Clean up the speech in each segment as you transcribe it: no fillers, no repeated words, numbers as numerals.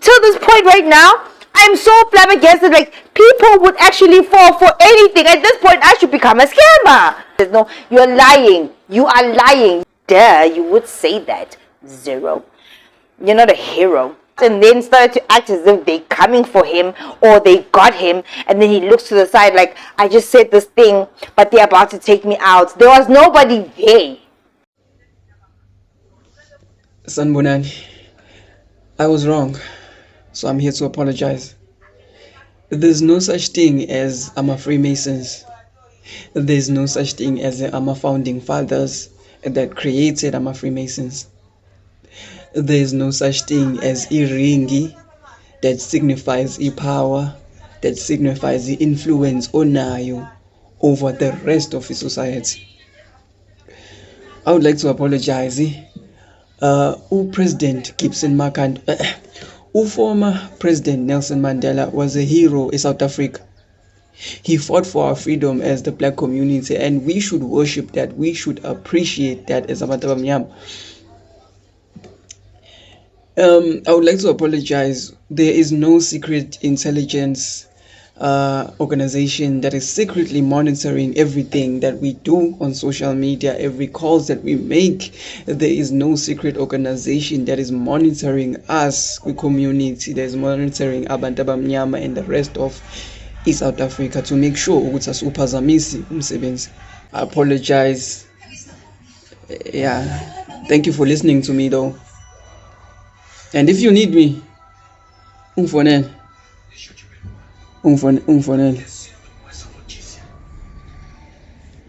till this point right now, I'm so flabbergasted. Like, people would actually fall for anything. At this point, I should become a scammer. No, you're lying. You are lying. Duh, you would say that. Zero. You're not a hero. And then started to act as if they're coming for him or they got him, and then he looks to the side like, I just said this thing, but they're about to take me out. There was nobody there. Sanbonani, I was wrong, so I'm here to apologize. There's no such thing as I'm a Freemasons. There's no such thing as I'm a founding fathers that created I'm a Freemasons. There's no such thing as iringi that signifies power, that signifies the influence onayo over the rest of the society. I would like to apologize. President Gibson Makand, former President Nelson Mandela was a hero in South Africa. He fought for our freedom as the black community, and we should worship that. We should appreciate that as abantu abamnyama. I would like to apologize. There is no secret intelligence organization that is secretly monitoring everything that we do on social media, every calls that we make. There is no secret organization that is monitoring us, the community, that is monitoring abantu abamnyama and the rest of East South Africa to make sure ukuthi asiuphazamisi umsebenzi. I apologize. Yeah, thank you for listening to me though. And if you need me, ungfonele.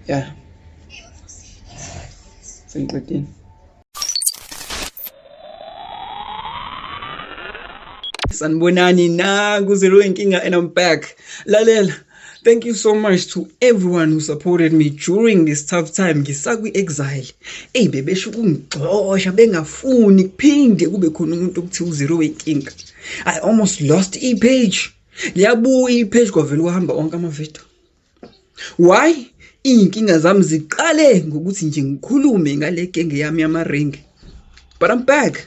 Yeah. Sengiqedile. Sanibonani na kuzero inkinga and I'm back. Lalela. Thank you so much to everyone who supported me during this tough time. Ngisakwi exile. Hey bebe shukungixosha bengafuni kuphinde kube khona umuntu okuthiwa uzero inkinga. I almost lost page. Liyabuya page kwavela uhamba onke amavideo. Why? Inkinga zami ziqale ngokuthi nje ngikhulume ngale genge yami yamaringi. But I'm back.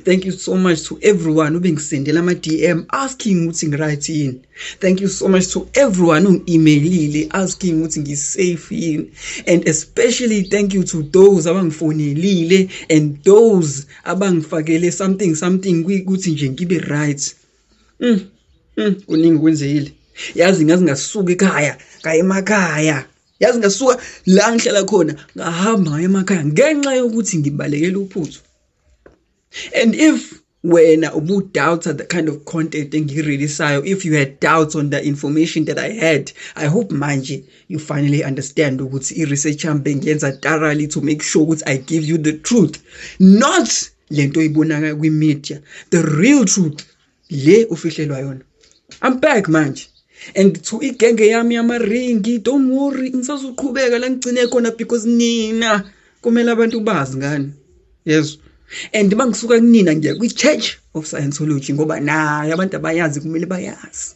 Thank you so much to everyone who bengisendela ama DM asking ukuthi ngiright yini. Thank you so much to everyone who emailile asking ukuthi ngisafe yini. And especially thank you to those abangifonelile and those abangifakele something ukuthi nje ngibe right. Kuningi kwenzekile. Yazi ngazi ngasuka ekhaya, ngaya emakhaya. Yazi ngasuka la ngihlala khona, ngahamba ngaya emakhaya ngenxa yokuthi ngibalekela uphuthu. And if when ubu doubts the kind of content ngireleasayo, if you had doubts on the information that I had, I hope manje you finally understand ukuthi research yami bengiyenza thoroughly to make sure ukuthi I give you the truth, not lento ibonaka kwi media, the real truth le ufihlelwa yona. I'm back manje. And to igenge yami yamaringi, don't worry, ngisazoqhubeka la ngicine khona because nina kumele abantu bazi ngani. Yes. And mangisuka kunina ngiya kwi Church of Scientology ngoba naye abantu abayazi kumele bayazi.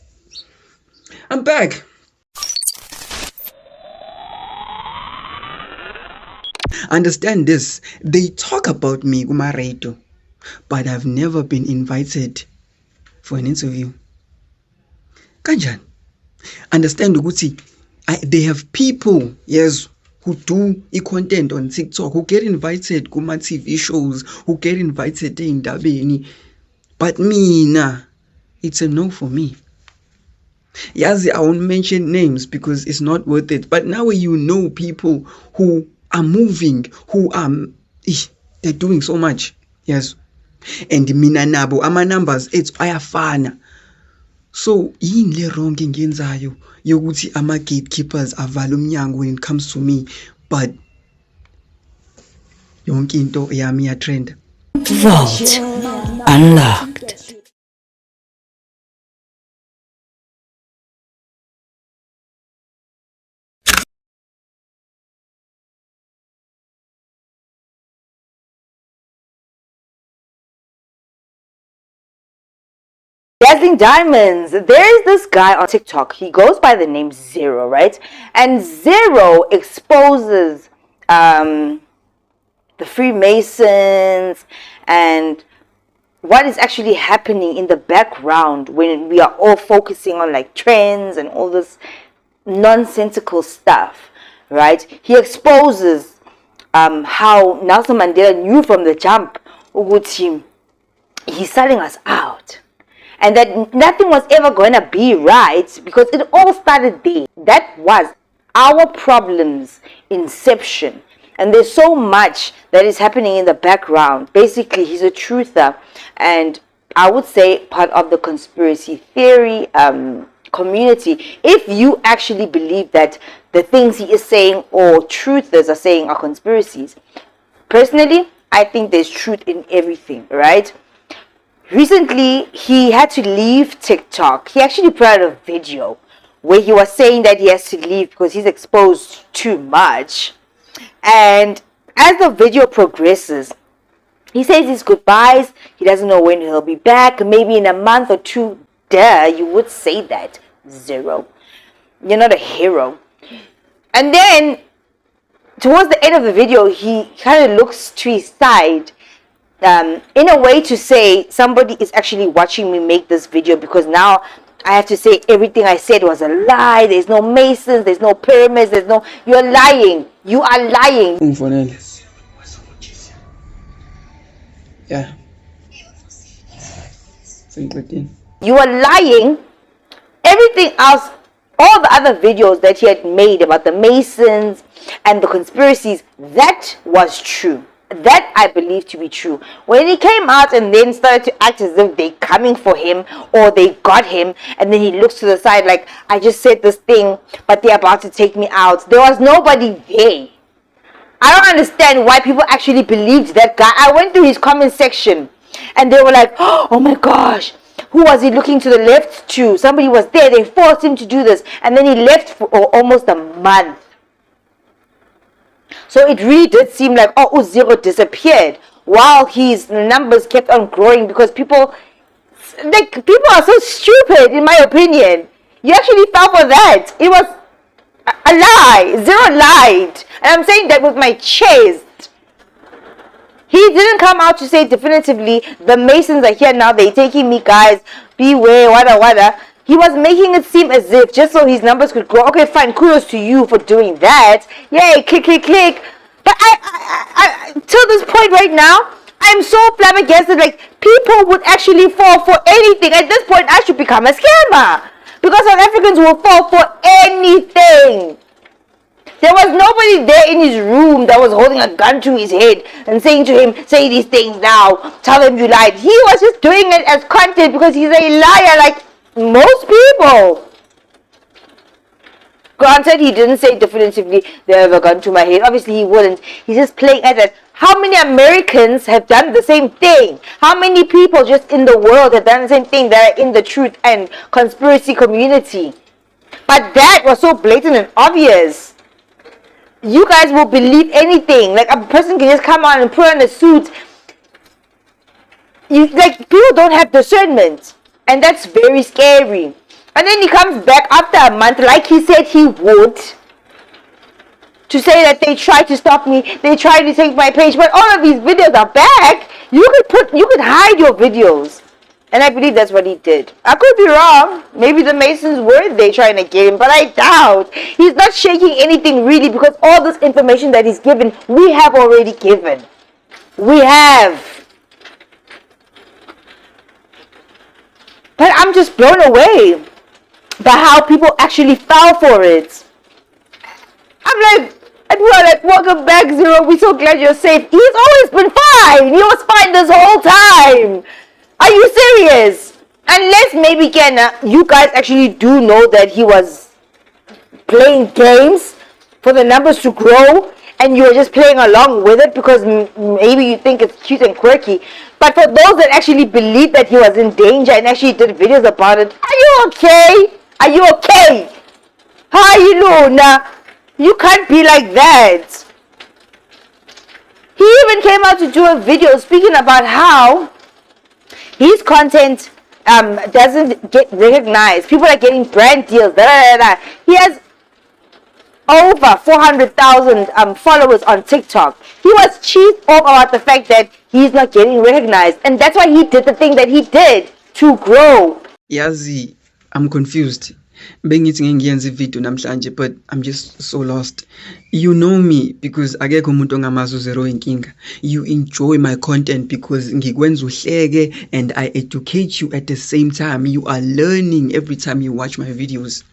I'm back. Understand this, they talk about me kuma radio, but I've never been invited for an interview. Kanjani? Understand ukuthi they have people, yes, who do content on TikTok, who get invited kuma TV shows, who get invited indabeni, but mina, it's a no for me. Yazi, I won't mention names because it's not worth it, but now you know people who are moving, who are they're doing so much, yes, and mina nabo ama numbers it's ayafana. So yini le wrong ngiyenzayo yokuthi ama gatekeepers avala umnyango when it comes to me, but yonke into yami ya trend. Vault unlocked. Dazzling Diamonds. There's this guy on TikTok. He goes by the name Zero, right? And Zero exposes the Freemasons and what is actually happening in the background when we are all focusing on like trends and all this nonsensical stuff, right? He exposes how Nelson Mandela knew from the jump ukuthi he's selling us out, and that nothing was ever going to be right because it all started there. That was our problem's inception. And there's so much that is happening in the background. Basically, he's a truther, and I would say part of the conspiracy theory community. If you actually believe that the things he is saying or truthers are saying are conspiracies, personally, I think there's truth in everything, right? Recently, he had to leave TikTok. He actually put out a video where he was saying that he has to leave because he's exposed too much. And as the video progresses, he says his goodbyes. He doesn't know when he'll be back. Maybe in a month or two. Duh, you would say that. Zero. You're not a hero. And then, towards the end of the video, he kind of looks to his side in a way to say somebody is actually watching me make this video, because now I have to say everything I said was a lie. There's no Masons, there's no pyramids, you're lying. You are lying. Yeah. You are lying. Everything else, all the other videos that he had made about the Masons and the conspiracies, that was true. That I believe to be true. When he came out and then started to act as if they're coming for him or they got him, and then he looks to the side like, I just said this thing, but they're about to take me out. There was nobody there. I don't understand why people actually believed that guy. I went to his comment section and they were like, oh my gosh, who was he looking to the left to? Somebody was there. They forced him to do this. And then he left for almost a month. So it really did seem like, Uziro disappeared while his numbers kept on growing, because people are so stupid, in my opinion. You actually fell for that. It was a lie. Zero lied. And I'm saying that with my chest. He didn't come out to say definitively, the Masons are here now, they're taking me, guys, beware, wada. He was making it seem as if just so his numbers could grow. Okay, fine, kudos to you for doing that. Yay, click. But I till this point right now, I'm so flabbergasted. Like, people would actually fall for anything. At this point, I should become a scammer, because South Africans will fall for anything. There was nobody there in his room that was holding a gun to his head and saying to him, say these things now, tell them you lied. He was just doing it as content because he's a liar like most people. Granted, he didn't say definitively, they have a gun to my head. Obviously, he wouldn't. He's just playing at it. How many Americans have done the same thing? How many people just in the world have done the same thing that are in the truth and conspiracy community? But that was so blatant and obvious. You guys will believe anything. Like, a person can just come on and put on a suit. People don't have discernment. And that's very scary. And then he comes back after a month, like he said he would, to say that they tried to stop me, they tried to take my page, but all of these videos are back. You could hide your videos. And I believe that's what he did. I could be wrong. Maybe the Masons were there trying to get him, but I doubt. He's not shaking anything really, because all this information that he's given, we have already given. We have. But I'm just blown away by how people actually fell for it. I'm like, and we're like, welcome back, Zero. We're so glad you're safe. He's always been fine. He was fine this whole time. Are you serious? Unless maybe, Kenna, you guys actually do know that he was playing games for the numbers to grow, and you were just playing along with it because maybe you think it's cute and quirky. But for those that actually believe that he was in danger and actually did videos about it, are you okay? Are you okay? Hi, Luna. You can't be like that. He even came out to do a video speaking about how his content doesn't get recognized. People are getting brand deals. He has over 400,000 followers on TikTok. He was cheesed off about the fact that he's not getting recognized, and that's why he did the thing that he did to grow. Yazi, I'm confused. Bengithi ngiyenza ivideo namhlanje, but I'm just so lost. You know me because akekho umuntu ongamazi uzero inkinga. You enjoy my content because ngikwenza uhleke and I educate you at the same time. You are learning every time you watch my videos.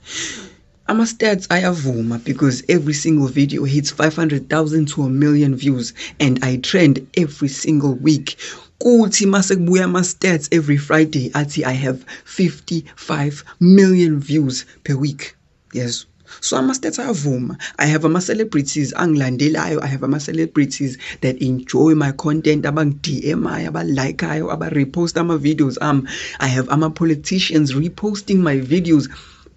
Ama stats ayavuma because every single video hits 500,000 to 1 million views and I trend every single week. Kuthi mase kubuya ama stats every Friday athi I have 55 million views per week. Yes. So ama stats ayavuma. I have ama celebrities angilandelayo. I have ama celebrities that enjoy my content, abang DM ayo, aba like ayo, aba repost ama videos. I have ama politicians reposting my videos.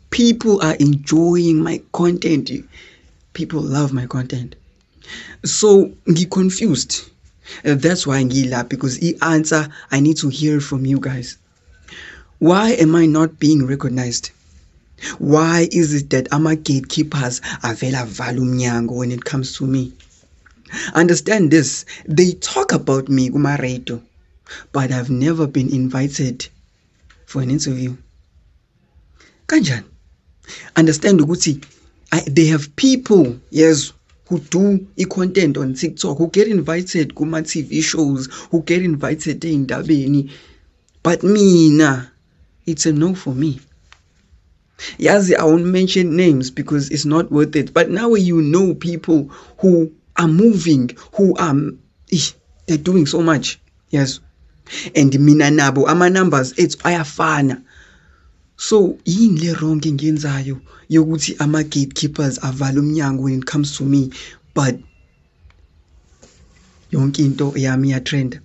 People are enjoying my content. People love my content. So ngi confused. That's why ngila, because the answer I need to hear from you guys. Why am I not being recognized? Why is it that ama gatekeepers avela valumnyango when it comes to me? Understand this. They talk about me kuma radio, but I've never been invited for an interview. Kanjani? Understand ukuthi they have people, yes, who do content on TikTok, who get invited kuma TV shows, who get invited eindabeni, but mina, it's a no for me. Yazi, I won't mention names because it's not worth it, but now you know people who are moving, who are they're doing so much, yes, and mina nabo ama numbers it's ayafana. So yini le wrong engenzayo yokuthi ama gatekeepers avala umnyango when it comes to me, but yonke into yami ya trend,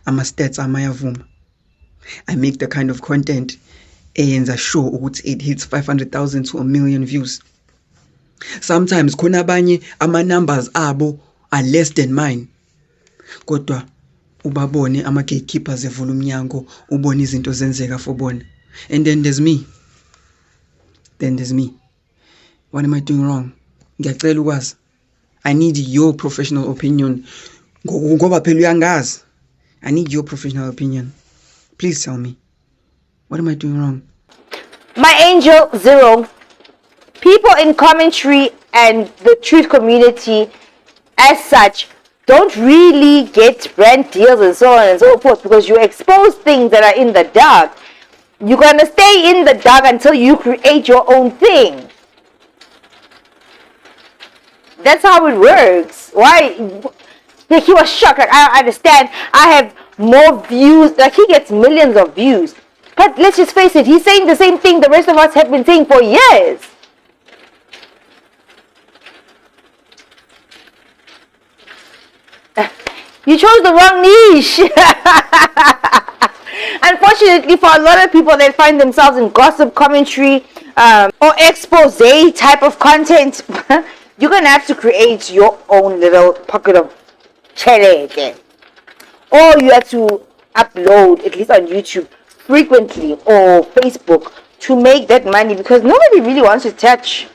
ama stats amayavuma. I make the kind of content eyenza sure ukuthi it hits 500,000 to 1 million views. Sometimes khona abanye ama numbers abo are less than mine, kodwa ubabone ama gatekeepers evula umnyango, ubone izinto zenzeka for bona. And then there's me. What am I doing wrong? Ngiyacela ukwazi. I need your professional opinion. Ngoba phela uyangazi. I need your professional opinion. Please tell me. What am I doing wrong? My angel zero. People in commentary and the truth community as such don't really get brand deals and so on and so forth because you expose things that are in the dark. You're going to stay in the dark until you create your own thing. That's how it works. Why? Like, he was shocked. Like, I don't understand. I have more views. Like, he gets millions of views. But let's just face it. He's saying the same thing the rest of us have been saying for years. You chose the wrong niche. Unfortunately, for a lot of people that find themselves in gossip commentary or expose type of content, you're going to have to create your own little pocket of cherry again. Or you have to upload, at least on YouTube, frequently or Facebook to make that money because nobody really wants to touch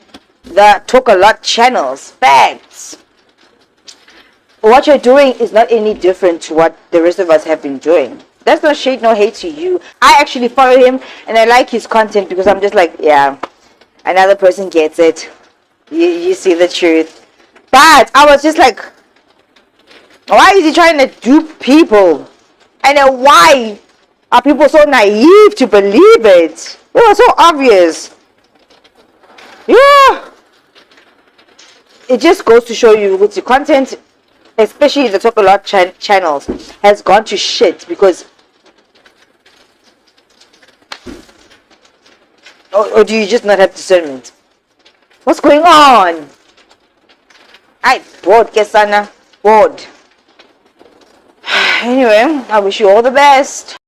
the Talk A Lot channels. Facts. What you're doing is not any different to what the rest of us have been doing. That's no shade, no hate to you. I actually follow him and I like his content because I'm just like, yeah, another person gets it. You see the truth. But I was just like, why is he trying to dupe people? And then why are people so naive to believe it? It was so obvious. Yeah. It just goes to show you with the content, especially the Talk A Lot channels, has gone to shit because... Or do you just not have discernment? What's going on? I'm bored, Kesana. Bored. Anyway, I wish you all the best.